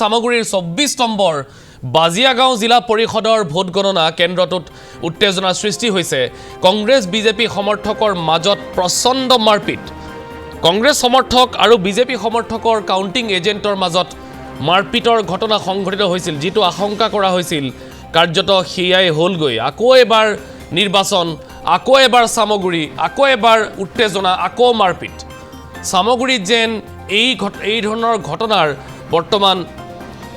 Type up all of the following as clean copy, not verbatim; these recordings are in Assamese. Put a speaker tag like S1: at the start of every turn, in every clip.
S1: সামগুৰিৰ ২৪ নম্বৰ বাজিয়াগাঁও জিলা পৰিষদৰ ভোট গণনা কেন্দ্ৰটোত উত্তেজনা সৃষ্টি হৈছে। কংগ্ৰেছ বিজেপি সমৰ্থকৰ মাজত প্ৰচণ্ড মাৰপিট। কংগ্ৰেছ সমৰ্থক আৰু বিজেপি সমৰ্থকৰ কাউণ্টিং এজেণ্টৰ মাজত মাৰপিটৰ ঘটনা সংঘটিত হৈছিল, যিটো আশংকা কৰা হৈছিল কাৰ্যত সেয়াই হ'লগৈ। আকৌ এবাৰ নিৰ্বাচন, আকৌ এবাৰ সামগুৰি, আকৌ এবাৰ উত্তেজনা, আকৌ মাৰপিট। সামগুৰিত যেন এই ধৰণৰ ঘটনাৰ বৰ্তমান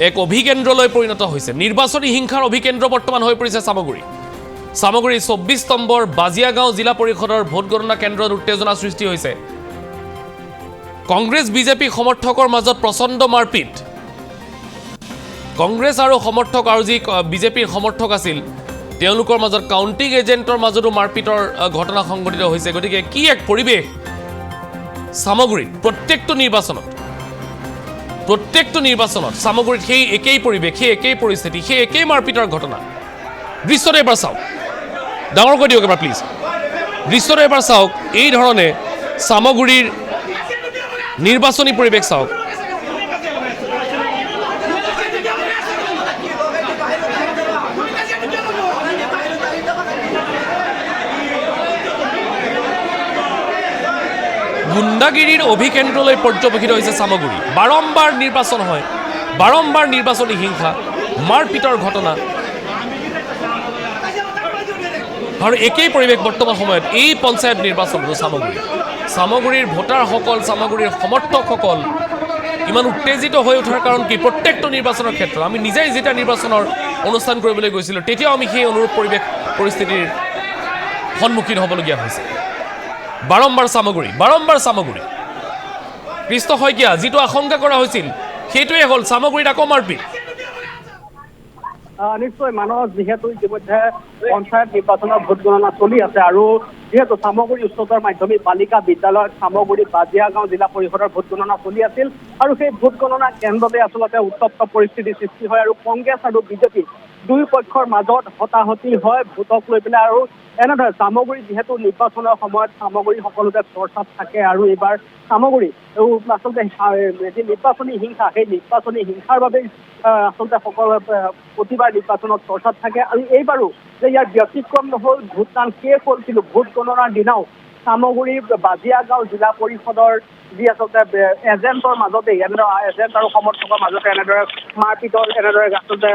S1: এক অভিকেন্দ্ৰলৈ পৰিণত হৈছে। নিৰ্বাচনী হিংসাৰ অভিকেন্দ্ৰ বৰ্তমান হৈ পৰিছে সামগুৰি। সামগুৰিৰ ২৪ নম্বৰ বাজিয়াগাঁও জিলা পৰিষদৰ ভোট গণনা কেন্দ্ৰত উত্তেজনা সৃষ্টি হৈছে। কংগ্ৰেছ বিজেপি সমৰ্থকৰ মাজত প্ৰচণ্ড মাৰপিট। কংগ্ৰেছ আৰু সমৰ্থক আৰু যি বিজেপিৰ সমৰ্থক আছিল তেওঁলোকৰ মাজত কাউণ্টিং এজেণ্টৰ মাজতো মাৰপিটৰ ঘটনা সংঘটিত হৈছে। গতিকে কি এক পৰিৱেশ সামগুৰিত। প্ৰত্যেকটো নিৰ্বাচনত সামগুৰিত সেই একেই পৰিৱেশ, সেই একেই পৰিস্থিতি, সেই একেই মাৰপিটৰ ঘটনা। দৃশ্যটো এবাৰ চাওক, ডাঙৰকৈ দিয়ক এবাৰ প্লিজ। দৃশ্যটো এবাৰ চাওক, এই ধৰণে সামগুৰিৰ নিৰ্বাচনী পৰিৱেশ চাওক। গুণ্ডাগিৰিৰ অভিকেন্দ্ৰলৈ পৰ্যবেক্ষিত হৈছে সামগুৰি। বাৰম্বাৰ নিৰ্বাচন হয়, বাৰম্বাৰ নিৰ্বাচনী হিংসা, মাৰপিটৰ ঘটনা আৰু একেই পৰিৱেশ বৰ্তমান সময়ত এই পঞ্চায়ত নিৰ্বাচনটো সামগুৰিৰ ভোটাৰসকল, সামগুৰিৰ সমৰ্থকসকল ইমান উত্তেজিত হৈ উঠাৰ কাৰণ কি? প্ৰত্যেকটো নিৰ্বাচনৰ ক্ষেত্ৰত আমি নিজেই যেতিয়া নিৰ্বাচনৰ অনুষ্ঠান কৰিবলৈ গৈছিলোঁ তেতিয়াও আমি সেই অনুৰূপ পৰিস্থিতিৰ সন্মুখীন হ'বলগীয়া হৈছে। বাৰম্বাৰ সামগুৰি। কৃষ্ণ শইকীয়া, যিটো আশংকা কৰা হৈছিল সেইটোৱে হ'ল, সামগুৰিত আকৌ মাৰপিট।
S2: নিশ্চয় মানস, যিহেতু ইতিমধ্যে পঞ্চায়ত নিৰ্বাচনৰ ভোট গণনা চলি আছে আৰু যিহেতু সামগুৰি উচ্চতৰ মাধ্যমিক বালিকা বিদ্যালয়ত সামগুৰি বাজিয়াগাঁও জিলা পৰিষদৰ ভোট গণনা চলি আছিল আৰু সেই ভোট গণনা কেন্দ্ৰতে আচলতে উত্তপ্ত পৰিস্থিতিৰ সৃষ্টি হয় আৰু কংগ্ৰেছ আৰু বিজেপি দুই পক্ষৰ মাজত হতাহতি হয় ভোটক লৈ পেলাই। আৰু এনেদৰে সামগুৰি যিহেতু নিৰ্বাচনৰ সময়ত সামগুৰি সকলোতে চৰ্চাত থাকে আৰু এইবাৰ সামগুৰি আচলতে যি নিৰ্বাচনী হিংসা, সেই নিৰ্বাচনী হিংসাৰ বাবেই আচলতে সকলো প্ৰতিবাৰ নিৰ্বাচনত চৰ্চাত থাকে। আৰু এইবাৰো যে ইয়াৰ ব্যতিক্ৰম নহ'ল, ভোটদান শেষ হ'ল, কিন্তু ভোট গণনাৰ দিনাও সামগুৰি বাজিয়াগাঁও জিলা পৰিষদৰ যি আচলতে এজেণ্টৰ মাজতে এজেণ্ট আৰু সমৰ্থকৰ মাজতে এনেদৰে মাৰপিটৰ এনেদৰে আচলতে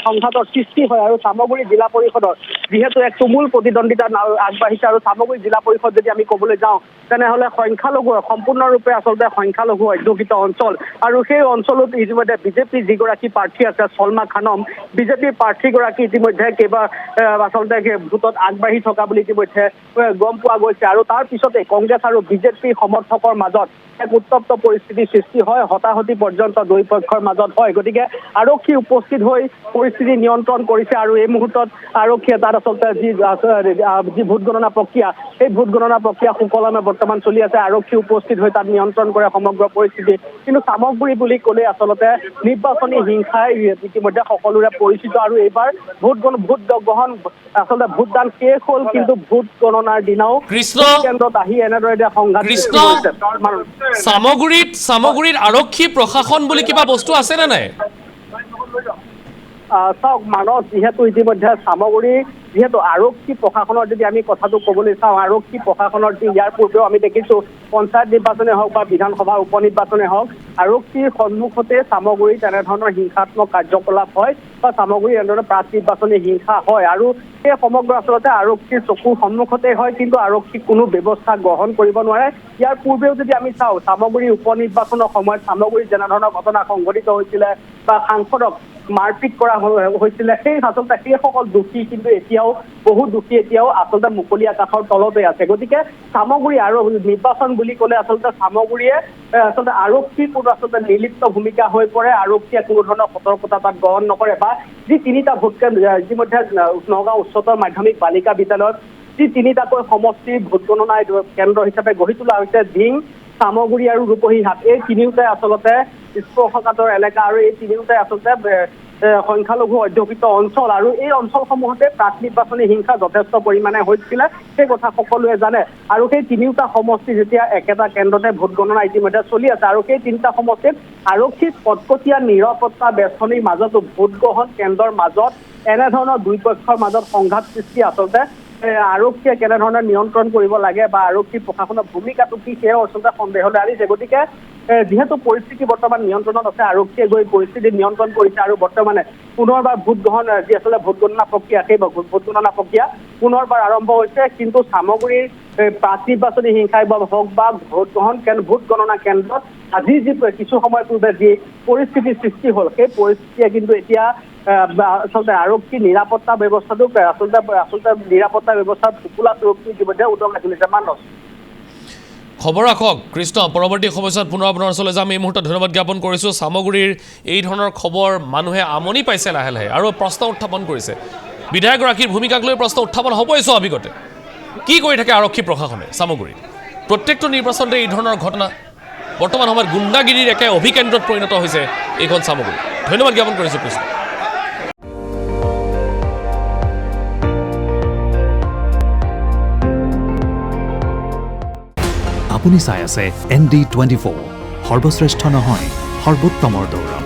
S2: সংঘাতৰ সৃষ্টি হয়। আৰু সামগুৰি জিলা পৰিষদৰ যিহেতু এক তুমুল প্ৰতিদ্বন্দ্বিতা আগবাঢ়িছে আৰু সামগুৰি জিলা পৰিষদ যদি আমি ক'বলৈ যাওঁ তেনেহ'লে সম্পূৰ্ণৰূপে আচলতে সংখ্যালঘু অধ্যুষিত অঞ্চল আৰু সেই অঞ্চলত ইতিমধ্যে বিজেপিৰ যিগৰাকী প্ৰাৰ্থী আছে চলমা খানম, বিজেপিৰ প্ৰাৰ্থীগৰাকী ইতিমধ্যে আচলতে ভোটত আগবাঢ়ি থকা বুলি ইতিমধ্যে গম পোৱা গৈছে। আৰু তাৰ পিছতে কংগ্ৰেছ আৰু বিজেপিৰ সমৰ্থকৰ মাজত এক উত্তপ্ত পৰিস্থিতিৰ সৃষ্টি হয়, হতাহতি পৰ্যন্ত দুই পক্ষৰ মাজত হয়। গতিকে আৰক্ষী উপস্থিত হৈ পৰিস্থিতি নিয়ন্ত্ৰণ কৰিছে আৰু এই মুহূৰ্তত আৰক্ষীয়ে তাত আচলতে যি ভোট গণনা প্ৰক্ৰিয়া, সেই ভোট গণনা প্ৰক্ৰিয়া সুকলমে বৰ্তমান চলি আছে। আৰক্ষী উপস্থিত হৈ তাত নিয়ন্ত্ৰণ কৰে সমগ্ৰ পৰিস্থিতি। কিন্তু সামগুৰি বুলি ক'লে আচলতে নিৰ্বাচনী হিংসাই ইতিমধ্যে সকলোৰে পৰিচিত আৰু এইবাৰ ভোট গ্ৰহণ আচলতে ভোটদান শেষ হ'ল, কিন্তু ভোট গণনাৰ দিনাও কেন্দ্ৰত আহি এনেদৰে সংঘাত সৃষ্টি হৈছে।
S1: সামগুৰিত আৰক্ষী প্ৰশাসন বুলি কিবা বস্তু আছে নে নাই?
S2: চাওক মানস, যিহেতু ইতিমধ্যে সামগুৰি যিহেতু আৰক্ষী প্ৰশাসনৰ যদি আমি কথাটো ক'বলৈ চাওঁ, আৰক্ষী প্ৰশাসনৰ যি ইয়াৰ পূৰ্বেও আমি দেখিছোঁ পঞ্চায়ত নিৰ্বাচনে হওক বা বিধানসভা উপ নিৰ্বাচনে হওক, আৰক্ষীৰ সন্মুখতে সামগুৰিত এনেধৰণৰ হিংসাত্মক কাৰ্যকলাপ হয় বা সামগুৰিত এনেধৰণৰ প্ৰাক নিৰ্বাচনী হিংসা হয় আৰু সেই সমগ্ৰ আচলতে আৰক্ষীৰ চকুৰ সন্মুখতে হয়, কিন্তু আৰক্ষী কোনো ব্যৱস্থা গ্ৰহণ কৰিব নোৱাৰে। ইয়াৰ পূৰ্বেও যদি আমি চাওঁ সামগুৰি উপ নিৰ্বাচনৰ সময়ত সামগুৰিত যেনেধৰণৰ ঘটনা সংঘটিত হৈছিলে বা সাংসদক মাৰপিট কৰা হৈছিলে, আচলতে সেইসকল দোষী কিন্তু বহু দোষী এতিয়াও আচলতে মুকলি আকাশৰ তলতে আছে। গতিকে সামগুৰি আৰু নিৰ্বাচন বুলি ক'লে আচলতে সামগুৰিয়ে আচলতে আৰক্ষীৰ কোনো আচলতে নিৰ্লিপ্ত ভূমিকা হৈ পৰে। আৰক্ষীয়ে কোনো ধৰণৰ সতৰ্কতা তাত গ্ৰহণ নকৰে বা যি তিনিটা ভোট কেন্দ্ৰ ইতিমধ্যে নগাঁও উচ্চতৰ মাধ্যমিক বালিকা বিদ্যালয়ত যি তিনিটাকৈ সমষ্টিৰ ভোট গণনা কেন্দ্ৰ হিচাপে গঢ়ি তোলা হৈছে, ধিং, সামগুৰি আৰু ৰূপহীহাট, এই তিনিওটাই আচলতে স্পৰ্শকাতৰ এলেকা আৰু এই তিনিওটাই আচলতে সংখ্যালঘু অধ্যুষিত অঞ্চল আৰু এই অঞ্চলসমূহতে প্ৰাক নিৰ্বাচনী হিংসা যথেষ্ট পৰিমাণে হৈছিলে সেই কথা সকলোৱে জানে আৰু সেই তিনিওটা সমষ্টি যেতিয়া একেটা কেন্দ্ৰতে ভোট গণনা ইতিমধ্যে চলি আছে আৰু সেই তিনিটা সমষ্টিত আৰক্ষীৰ কটকটীয়া নিৰাপত্তা বেষ্টনীৰ মাজতো ভোট গ্ৰহণ কেন্দ্ৰৰ মাজত এনেধৰণৰ দুই পক্ষৰ মাজত সংঘাত সৃষ্টি আচলতে আৰক্ষীয়ে কেনেধৰণে নিয়ন্ত্ৰণ কৰিব লাগে বা আৰক্ষী প্ৰশাসনৰ ভূমিকাটো কি সেয়াও আচলতে সন্দেহলৈ আনিছে গতিকে যিহেতু পৰিস্থিতি বৰ্তমান নিয়ন্ত্ৰণত আছে আৰক্ষীয়ে গৈ পৰিস্থিতি নিয়ন্ত্ৰণ কৰিছে আৰু বৰ্তমানে পুনৰবাৰ ভোট গ্ৰহণ যি আচলতে ভোট গণনা প্ৰক্ৰিয়া সেই ভোট গণনা প্ৰক্ৰিয়া পুনৰবাৰ আৰম্ভ হৈছে কিন্তু সামগ্ৰীৰ প্ৰাক নিৰ্বাচনী হিংসাই হওক বা ভোট গণনা কেন্দ্ৰত আজি যি কিছু সময় পূৰ্বে যি পৰিস্থিতিৰ সৃষ্টি হ'ল সেই পৰিস্থিতিয়ে কিন্তু এতিয়া আচলতে আৰক্ষী নিৰাপত্তা ব্যৱস্থাটো আচলতে নিৰাপত্তা ব্যৱস্থাত টোপোলা চৰকটো ইতিমধ্যে উদঙাই তুলিছে মানস
S1: খবৰ ৰাখক কৃষ্ণ পৰৱৰ্তী সময়ত পুনৰ আপোনাৰ ওচৰলৈ যাম এই মুহূৰ্তত ধন্যবাদ জ্ঞাপন কৰিছোঁ সামগ্ৰীৰ এই ধৰণৰ খবৰ মানুহে আমনি পাইছে লাহে লাহে আৰু প্ৰশ্ন উত্থাপন কৰিছে বিধায়কগৰাকীৰ ভূমিকাক লৈ প্ৰশ্ন উত্থাপন হ'বই স্বাভাৱিকতে কি কৰি থাকে আৰক্ষী প্ৰশাসনে সামগ্ৰীৰ প্ৰত্যেকটো নিৰ্বাচনতে এই ধৰণৰ ঘটনা বৰ্তমান সময়ত গুণ্ডাগিৰিৰ একে অভিকেন্দ্ৰত পৰিণত হৈছে এইখন সামগ্ৰী ধন্যবাদ জ্ঞাপন কৰিছোঁ কৃষ্ণ
S3: আপুনি চাই আছে ND24 সৰ্বশ্ৰেষ্ঠ নহয় সৰ্বোত্তমৰ দৌৰ